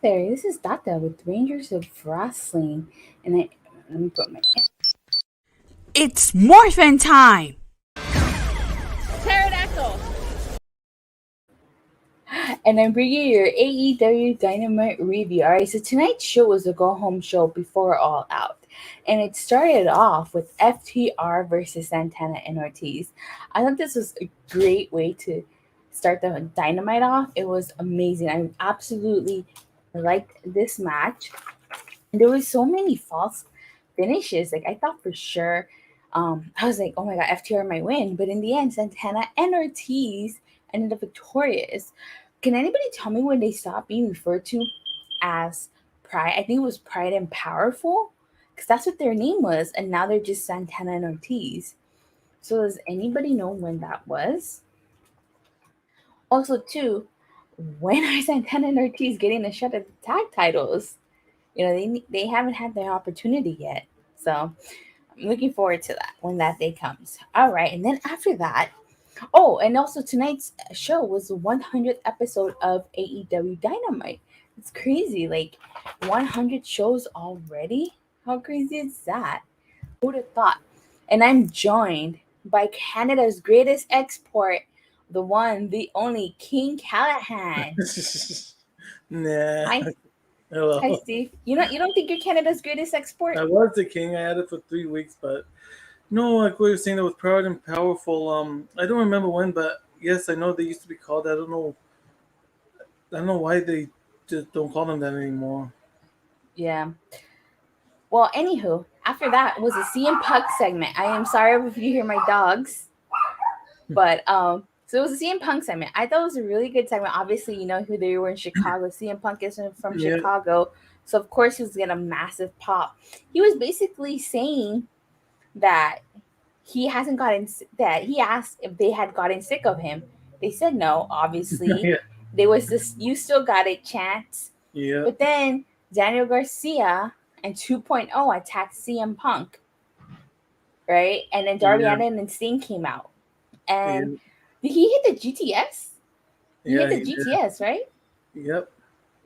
there, this is Data with Rangers of Wrestling, and let me put my It's morphin' time! Pterodactyl! and I'm bringing you your AEW Dynamite review. All right, so tonight's show was a go-home show before All Out, and it started off with FTR versus Santana and Ortiz. I thought this was a great way to start the Dynamite off. It was amazing. I absolutely liked this match. And there was so many false finishes. Like I thought for sure, I was like, oh my god, FTR might win. But in the end, Santana and Ortiz ended up victorious. Can anybody tell me when they stopped being referred to as Pride? I think it was Pride and Powerful, because that's what their name was, and now they're just Santana and Ortiz. So does anybody know when that was? Also, too, when are Santana and Ortiz getting a shot at the tag titles? They haven't had their opportunity yet. So I'm looking forward to that when that day comes. All right, and then after that, oh, and also tonight's show was the 100th episode of AEW Dynamite. It's crazy, like 100 shows already. How crazy is that? Who'd have thought? And I'm joined by Canada's greatest export, the one, the only King Callahan. Nah. Hi, Hello. hi, Steve. You don't think you're Canada's greatest export? I was the king. I had it for 3 weeks, but no, like what you're saying, that was proud and powerful. I don't remember when, but yes, I know they used to be called. I don't know why they just don't call them that anymore. Yeah. Well, anywho, after that was a CM Punk segment. I am sorry if you hear my dogs, but so it was a CM Punk segment. I thought it was a really good segment. Obviously, you know who they were in Chicago. CM Punk is from Yeah. Chicago, so of course he was getting a massive pop. He was basically saying that he hasn't gotten that he asked if they had gotten sick of him. They said no. Obviously, Yeah. there was this "you still got it" chant. Yeah. But then Daniel Garcia and 2.0 attacked CM Punk, right? And then Darby Yeah. Allin and Sting came out. Yeah. And did he hit the GTS? He Yeah. hit the He did. GTS, right? Yep.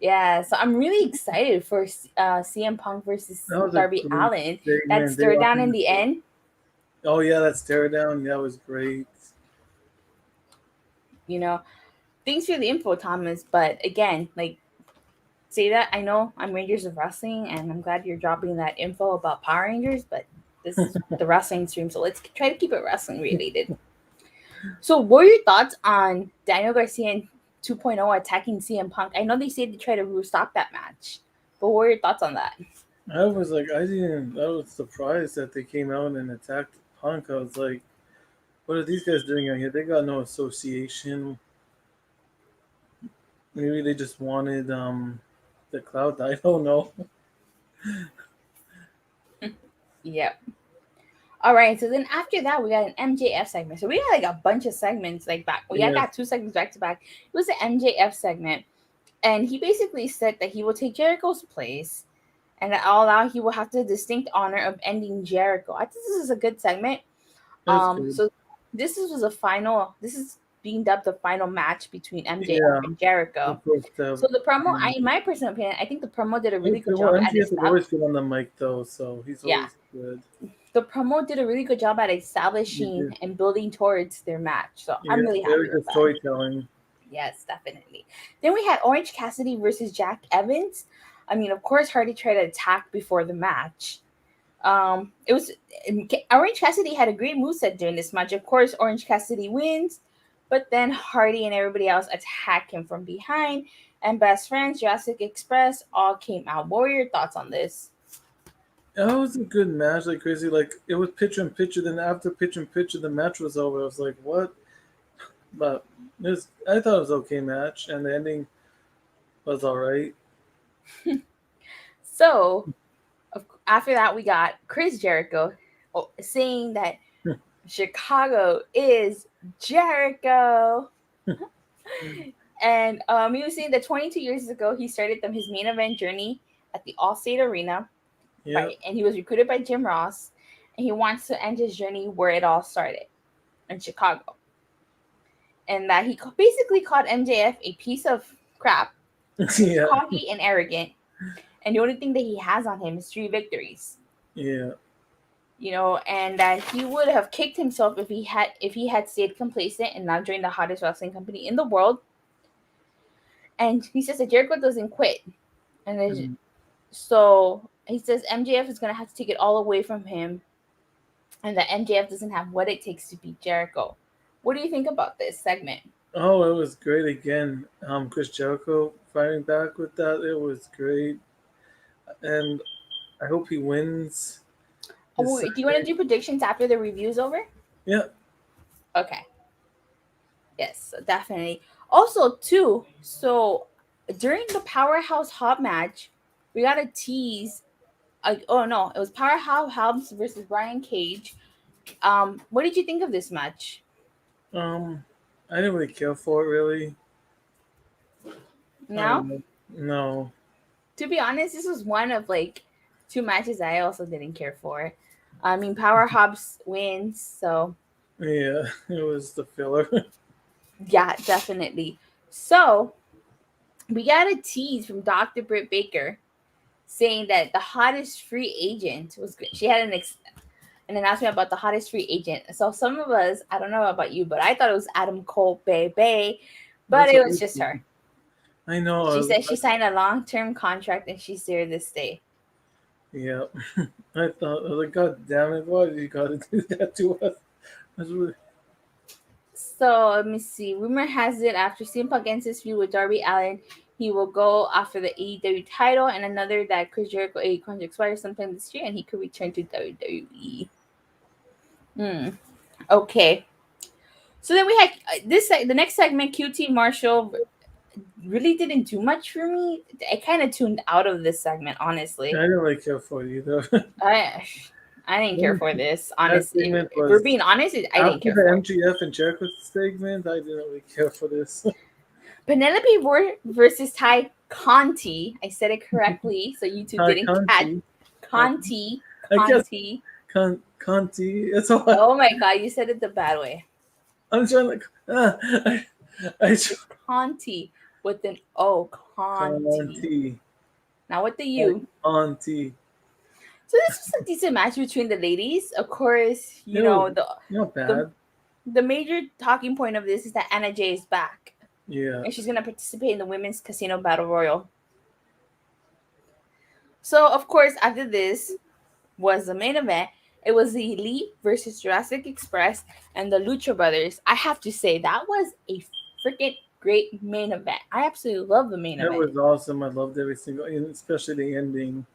Yeah, so I'm really excited for CM Punk versus That was a Darby great Allin. That segment. They stare down often. in the end, Oh yeah, that stare down. That was great. you know. Thanks for the info, Thomas. But again, like, say that I know I'm Rangers of Wrestling, and I'm glad you're dropping that info about Power Rangers. But this is the wrestling stream, so let's try to keep it wrestling related. So, what are your thoughts on Daniel Garcia and 2.0 attacking CM Punk? I know they say they try to stop that match, but what are your thoughts on that? I was like, I was surprised that they came out and attacked Punk. I was like, what are these guys doing out here? They got no association. Maybe they just wanted the cloud. I don't know. Yep. All right. So then after that, we got an MJF segment. So we got like a bunch of segments like back. We Yeah. got two segments back to back. It was the MJF segment, and he basically said that he will take Jericho's place, and that all out he will have the distinct honor of ending Jericho. I think this is a good segment. That's good. So was a final. This is being dubbed the final match between MJF Yeah. and Jericho. Of course, So the promo, in my personal opinion, I think the promo did a really good well, job at MJF is always good on the mic though, so he's Yeah. always good. The promo did a really good job at establishing did. and building towards their match. So I'm Yeah, really happy very with good that. storytelling. Yes, definitely. Then we had Orange Cassidy versus Jack Evans. I mean, of course, Hardy tried to attack before the match. It was Orange Cassidy had a great moveset during this match. Of course, Orange Cassidy wins, but then Hardy and everybody else attack him from behind. And best friends, Jurassic Express, all came out. What were your thoughts on this? That was a good match, like crazy. Like it was picture in picture. Then after picture in picture, the match was over. I was like, what? But I thought it was okay match, and the ending was all right. So after that, we got Chris Jericho saying that Chicago is Jericho. And he was saying that 22 years ago, he started his main event journey at the Allstate Arena. Yeah. Right? And he was recruited by Jim Ross. And he wants to end his journey where it all started, in Chicago. And that he basically called MJF a piece of crap. He's Yeah. cocky and arrogant, and the only thing that he has on him is 3 victories. Yeah. And that he would have kicked himself if he had stayed complacent and not joined the hottest wrestling company in the world. And he says that Jericho doesn't quit, and so he says MJF is gonna have to take it all away from him, and that MJF doesn't have what it takes to beat Jericho. What do you think about this segment? Oh, it was great again. Chris Jericho fighting back with that. It was great, and I hope he wins. Do you want to do predictions after the review's over? Yeah. Okay. Yes, definitely. Also, too, so during the Powerhouse Hobbs match, we got a tease. It was Powerhouse Hobbs versus Brian Cage. What did you think of this match? I didn't really care for it, really. No? No. To be honest, this was one of 2 matches I also didn't care for. I mean, Powerhouse wins, so Yeah, it was the filler. yeah, definitely. So we got a tease from Dr. Britt Baker saying that the hottest free agent was good. She had an announcement about the hottest free agent. So some of us, I don't know about you, but I thought it was Adam Cole, baby, but it was just her. I know. She said she signed a long-term contract and she's there to stay. Yeah. I thought, like, God damn it, why did you gotta do that to us? Really... So let me see. Rumor has it after CM Punk ends his feud with Darby Allin, he will go after the AEW title, and another that Chris Jericho contract expires sometime this year and he could return to WWE. Okay. So then we had the next segment, QT Marshall really didn't do much for me. I kind of tuned out of this segment, honestly. I didn't really care for it either. I didn't care for this, honestly. If we're being honest, I didn't care for it. After the MGF and Jericho segment, I didn't really care for this. Penelope versus Conti. I said it correctly, so you two didn't catch Conti. Conti. It's all. Oh my god, you said it the bad way. I'm trying to. Conti with an O. Conti. Now with the U. Conti. So this was a decent match between the ladies. Of course, not bad. The major talking point of this is that Anna Jay is back. Yeah. And she's going to participate in the Women's Casino Battle Royal. So, of course, after this was the main event. It was the Elite versus Jurassic Express and the Lucha Brothers. I have to say, that was a freaking great main event. I absolutely love the main event. It was awesome. I loved every single, especially the ending.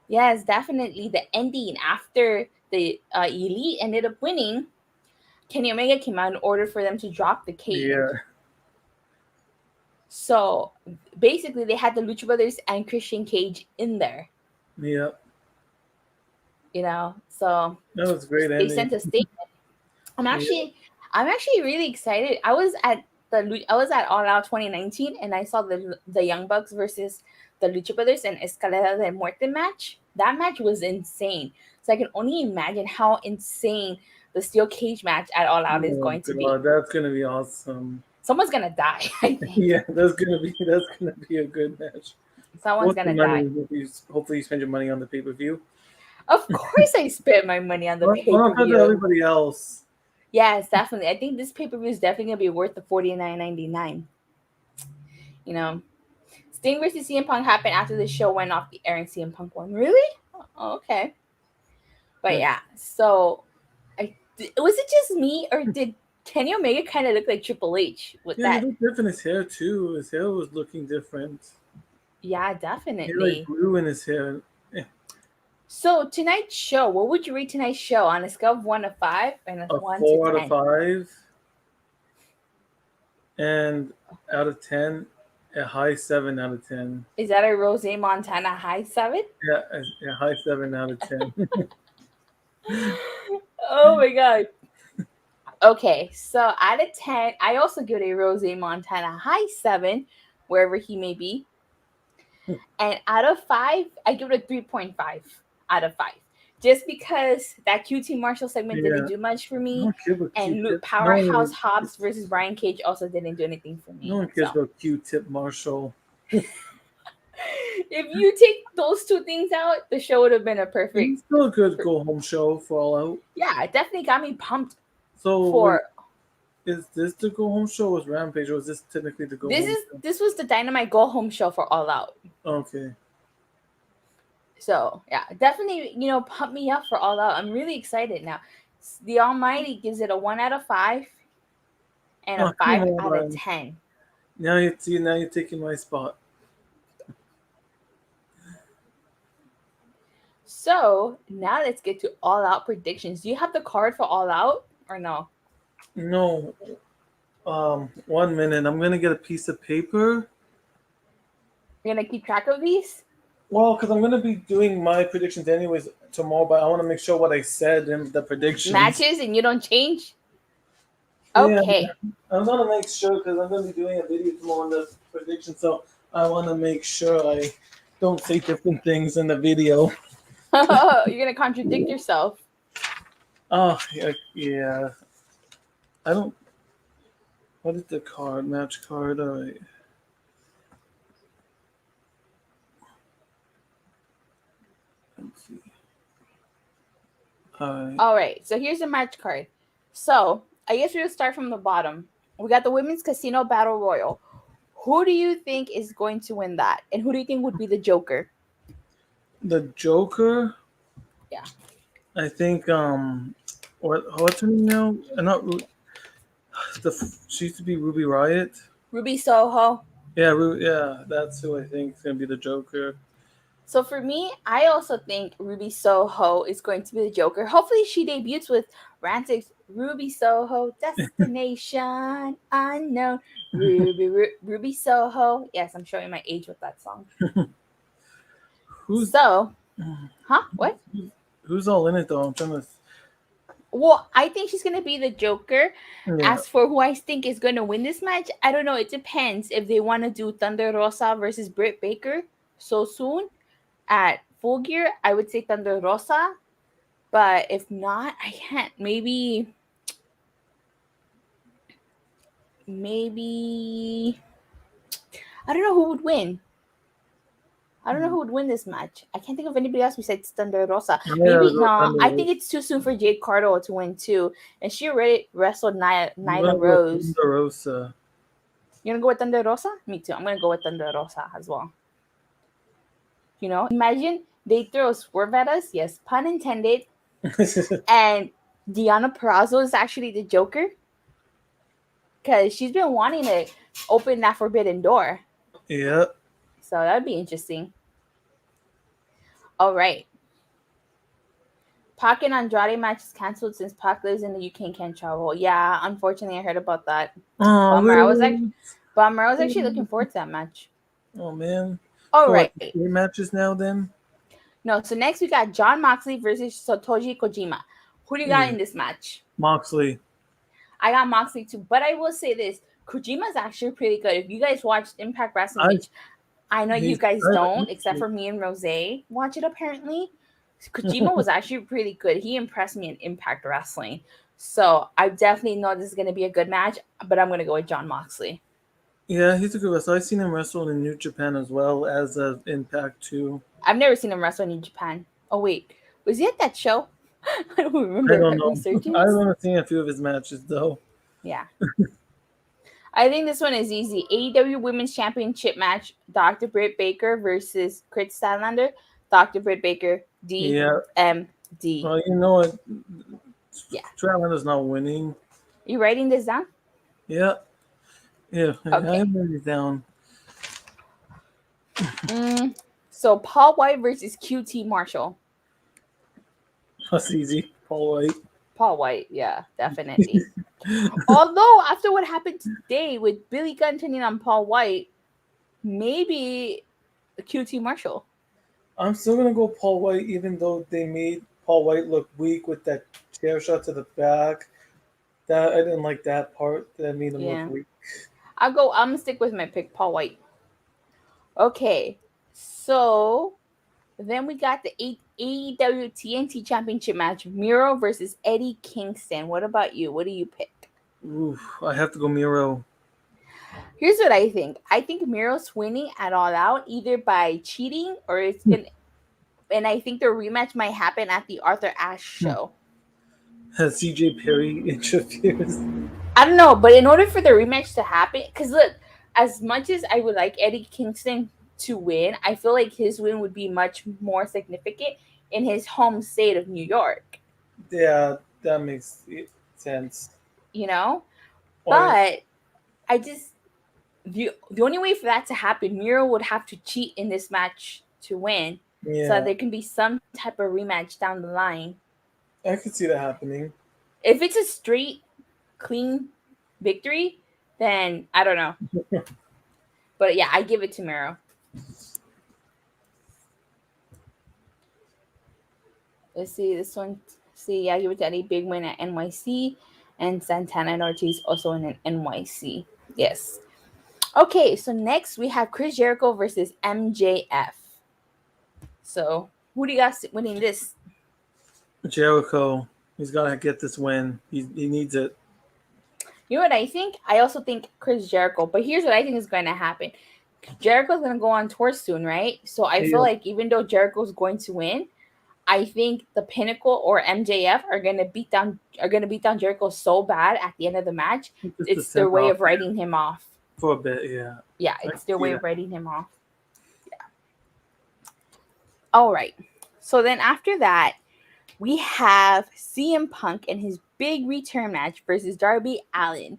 Yes, definitely. The ending after the Elite ended up winning, Kenny Omega came out and ordered for them to drop the cage. Yeah. So basically, they had the Lucha Brothers and Christian Cage in there. Yeah. So that was great. They sent a statement. I'm actually really excited. I was at All Out 2019, and I saw the Young Bucks versus the Lucha Brothers and Escalera de Muerte match. That match was insane. So I can only imagine how insane the steel cage match at All Out is going to be. That's going to be awesome. Someone's gonna die, I think. Yeah, that's gonna be a good match. Someone's gonna die. Hopefully, you spend your money on the pay-per-view. Of course, I spent my money on the pay-per-view. Not to everybody else. Yes, definitely. I think this pay-per-view is definitely gonna be worth the $49.99. Sting versus CM Punk happened after the show went off the air, and CM Punk won. Really? Oh, okay. But yeah, so was it just me, or did Kenny Omega kind of look like Triple H with that? He looked different. His hair too. His hair was looking different. Yeah, definitely. He like glue in his hair. Yeah. So tonight's show, what would you rate tonight's show on a scale of 1 to 5 and a 1 to 10? 4 out of 5. And out of 10, a high 7 out of 10. Is that a Rose Montana high 7? Yeah, a high 7 out of 10. Oh my god. Okay, so out of 10, I also give it a Rose Montana high 7, wherever he may be. And out of 5, I give it a 3.5 out of 5. Just because that QT Marshall segment didn't do much for me. And Powerhouse Hobbs versus Brian Cage also didn't do anything for me. No one cares about Q-Tip Marshall. If you take those two things out, the show would have been a perfect. It's still a good go home show for All Out. Yeah, it definitely got me pumped So for. is this the go home show? Or is Rampage, or is this technically the go home? This was the Dynamite go home show for All Out. Okay. So yeah, definitely pump me up for All Out. I'm really excited now. The Almighty gives it a 1 out of 5 and a 5 out of 10. Now you're taking my spot. So now let's get to All Out predictions. Do you have the card for All Out or no? No. 1 minute. I'm gonna get a piece of paper. You're gonna keep track of these? Well, because I'm gonna be doing my predictions anyways tomorrow, but I want to make sure what I said in the predictions matches and you don't change. Okay. Yeah, I want to make sure because I'm gonna be doing a video tomorrow on the prediction, so I want to make sure I don't say different things in the video. You're gonna contradict yourself. Oh yeah. I don't. What is the card? Match card. All right. Let's see. All right. So here's the match card. So I guess we'll start from the bottom. We got the Women's Casino Battle Royal. Who do you think is going to win that? And who do you think would be the Joker? The Joker? Yeah. I think what's her name now? Not she used to be Ruby Riott. Ruby Soho. Yeah, that's who I think is gonna be the Joker. So for me, I also think Ruby Soho is going to be the Joker. Hopefully she debuts with Rantic's Ruby Soho, Destination Unknown. Ruby Soho. Yes, I'm showing my age with that song. What? Who's all in it though? I'm trying to. Well, I think she's going to be the Joker. Yeah. As for who I think is going to win this match, I don't know. It depends if they want to do Thunder Rosa versus Britt Baker so soon at Full Gear. I would say Thunder Rosa. But if not, I can't. Maybe I don't know who would win. I don't know who would win this match. I can't think of anybody else besides Thunder Rosa. Maybe no. I think it's too soon for Jade Cargill to win too. And she already wrestled Nyla Rose. Thunder Rosa. You're gonna go with Thunder Rosa? Me too. I'm gonna go with Thunder Rosa as well. Imagine they throw a swerve at us. Yes, pun intended. And Deonna Purrazzo is actually the Joker. Because she's been wanting to open that forbidden door. Yeah. So that would be interesting. All right. Pac and Andrade match is canceled since Pac lives in the UK and can't travel. Yeah, unfortunately, I heard about that. Bummer. I was actually looking forward to that match. Oh man. All right. 3 matches now then? No, so next we got Jon Moxley versus Satoshi Kojima. Who do you got in this match? Moxley. I got Moxley too, but I will say this. Kojima's actually pretty good. If you guys watched Impact Wrestling, which I know you guys don't, except for me and Rose watch it apparently. Kojima was actually pretty good. He impressed me in Impact Wrestling. So I definitely know this is going to be a good match, but I'm going to go with Jon Moxley. Yeah, he's a good wrestler. I've seen him wrestle in New Japan as well as Impact too. I've never seen him wrestle in New Japan. Oh, wait. Was he at that show? I don't remember. I don't know. I remember seeing a few of his matches though. Yeah. I think this one is easy. AEW Women's Championship match. Dr. Britt Baker versus Chris Statlander. Dr. Britt Baker, DMD. Well, you know what? Yeah. Statlander's not winning. You writing this down? Yeah. Yeah. Okay. I'm writing it down. So Paul White versus QT Marshall. That's easy. Paul White, yeah, definitely. Although after what happened today with Billy Gunn turning on Paul White, maybe QT Marshall. I'm still gonna go Paul White, even though they made Paul White look weak with that chair shot to the back. That I didn't like that part. That made him look weak. I'm gonna stick with my pick, Paul White. Okay, so then we got the AEW TNT Championship match, Miro versus Eddie Kingston. What about you? What do you pick? Oof, I have to go Miro. Here's what I think. I think Miro's winning at All Out either by cheating or it's gonna. And I think the rematch might happen at the Arthur Ashe show. CJ Perry interferes. I don't know, but in order for the rematch to happen, because look, as much as I would like Eddie Kingston to win, I feel like his win would be much more significant in his home state of New York. Yeah, that makes sense. You know, Or but I just the only way for that to happen, Miro would have to cheat in this match to win, so that yeah, there can be some type of rematch down the line. I could see that happening. If it's a straight, clean victory, then I don't know. But yeah, I give it to Miro. Let's see this one. See, yeah, give it to Eddie. Big win at NYC, and Santana and Ortiz also in an NYC. Yes. Okay, so next we have Chris Jericho versus MJF. So who do you guys winning this? Jericho, he's gotta get this win. He needs it. You know what I think? I also think Chris Jericho. But here's what I think is going to happen. Jericho's going to go on tour soon, right? So I feel Yeah, like even though Jericho's going to win, I think the Pinnacle or MJF are going to beat down Jericho so bad at the end of the match. just to It's their send way off of writing him off. for a bit. Yeah, Yeah, I it's can their see way that. of writing him off. Yeah. All right. So then after that, we have CM Punk and his big return match versus Darby Allin.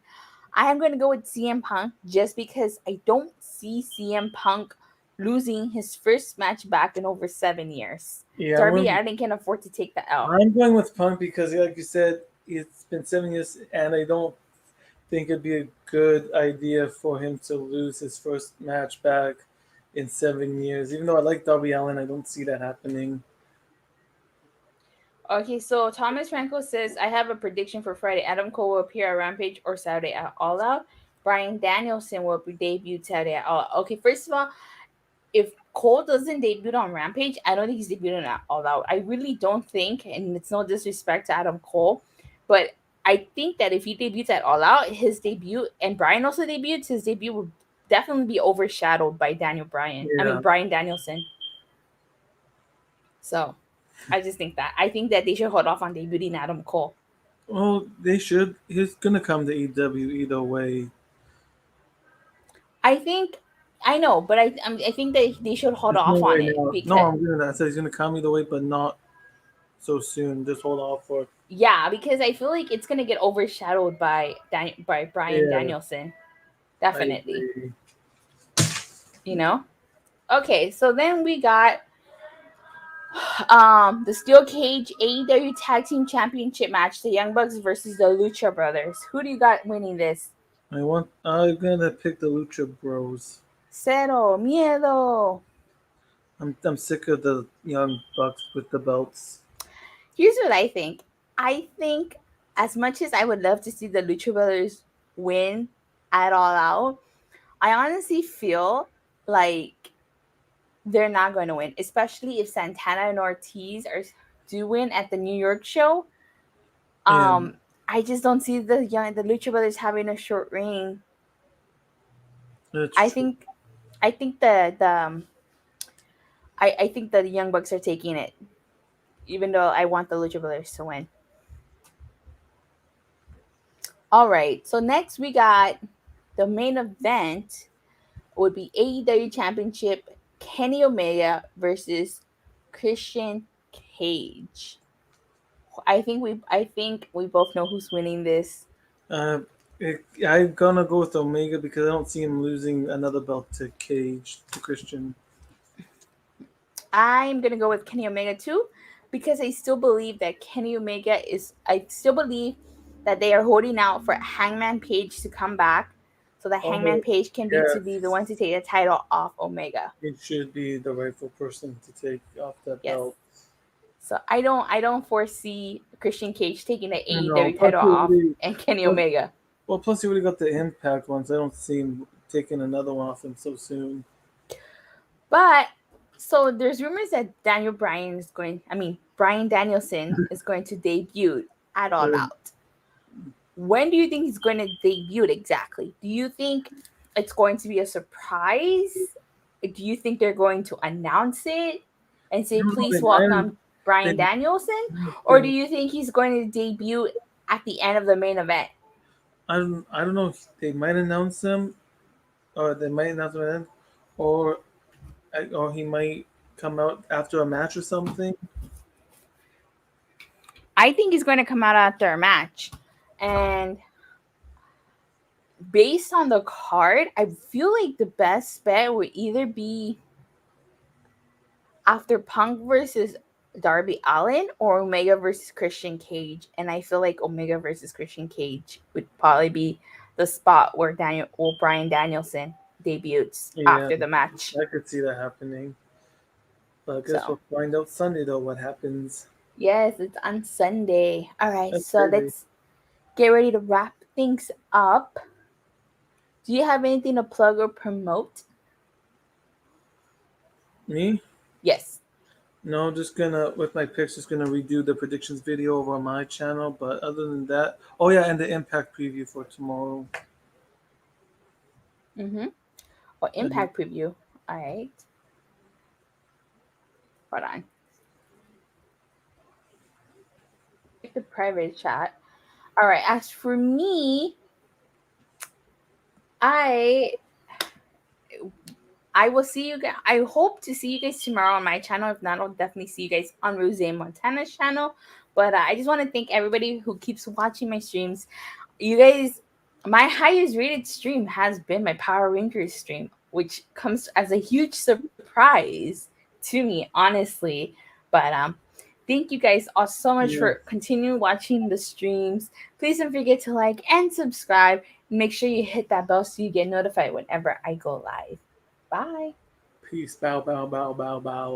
I am going to go with CM Punk just because I don't see CM Punk losing his first match back in over 7 years. Yeah, Darby Allin can afford to take the L. I'm going with Punk because, like you said, it's been 7 years, and I don't think it'd be a good idea for him to lose his first match back in 7 years. Even though I like Darby Allin, I don't see that happening. Okay, so Thomas Franco says, I have a prediction for Friday. Adam Cole will appear at Rampage or Saturday at All Out. Brian Danielson will debut Saturday at All Out. Okay, first of all, if Cole doesn't debut on Rampage, I don't think he's debuting at All Out. I really don't think, and it's no disrespect to Adam Cole, but I think that if he debuts at All Out, his debut, and Brian also debuts, his debut will definitely be overshadowed by Yeah. Brian Danielson. So I just think that. I think that they should hold off on debuting Adam Cole. Well, they should. He's gonna come to EW either way. I think I know, but I think that they should hold There's no off on way it now. No, because I'm gonna. I said he's gonna come either way, but not so soon. Just hold off for. yeah, because I feel like it's gonna get overshadowed by by Brian Yeah, Danielson, I definitely. agree. You know. Okay, so then we got the steel cage AEW Tag Team Championship match: the Young Bucks versus the Lucha Brothers. Who do you got winning this? I'm gonna pick the Lucha Bros. Cero miedo. I'm sick of the young bucks with the belts. Here's what I think. I think as much as I would love to see the Lucha Brothers win at All Out, I honestly feel like they're not going to win, especially if Santana and Ortiz do win at the New York show. Yeah, I just don't see the Lucha Brothers having a short reign. that's I true. think I think I think the Young Bucks are taking it, even though I want the Lucha Brothers to win. All right, so next we got the main event would be AEW Championship Kenny Omega versus Christian Cage. I think we both know who's winning this. Uh, I'm gonna go with Omega because I don't see him losing another belt to Cage to Christian. I'm gonna go with Kenny Omega too, because I still believe that Kenny Omega is. I still believe that they are holding out for Hangman Page to come back, so that Hangman Oh, Page can be the yes, one to take the title off Omega. it should be the rightful person to take off that Yes. belt. So I don't foresee Christian Cage taking the I know. AEW title off and Kenny Plus, Omega. well, plus he already got the Impact ones. I don't see him taking another one off him so soon. But so there's rumors that Brian Danielson is going to debut at All Uh, Out. When do you think he's going to debut exactly? Do you think it's going to be a surprise? Do you think they're going to announce it and I say, don't know. please welcome They Brian Danielson? Or do they, you think he's going to debut at the end of the main event? I don't know. They might announce them, or they might announce them, at the end, or or he might come out after a match or something. I think he's going to come out after a match. And based on the card, I feel like the best bet would either be after Punk versus Darby Allin or Omega versus Christian Cage. And I feel like Omega versus Christian Cage would probably be the spot where Brian Danielson debuts Yeah, after the match. I could see that happening. But I guess So we'll find out Sunday though what happens. yes, it's on Sunday. All right, That's so crazy. let's get ready to wrap things up. Do you have anything to plug or promote? Me? Yes. No, just gonna with my picks, just gonna redo the predictions video over on my channel. But other than that, oh yeah, and the Impact preview for tomorrow. Mm-hmm. Or And Impact preview. All right. Hold on. The private chat. All right. As for me, I I will see you guys. I hope to see you guys tomorrow on my channel. If not, I'll definitely see you guys on Rose Montana's channel. But I just want to thank everybody who keeps watching my streams. You guys, my highest rated stream has been my Power Rangers stream, which comes as a huge surprise to me, honestly. But thank you guys all so much yeah, for continuing watching the streams. Please don't forget to like and subscribe. Make sure you hit that bell so you get notified whenever I go live. Bye. peace. Bow, bow, bow, bow, bow.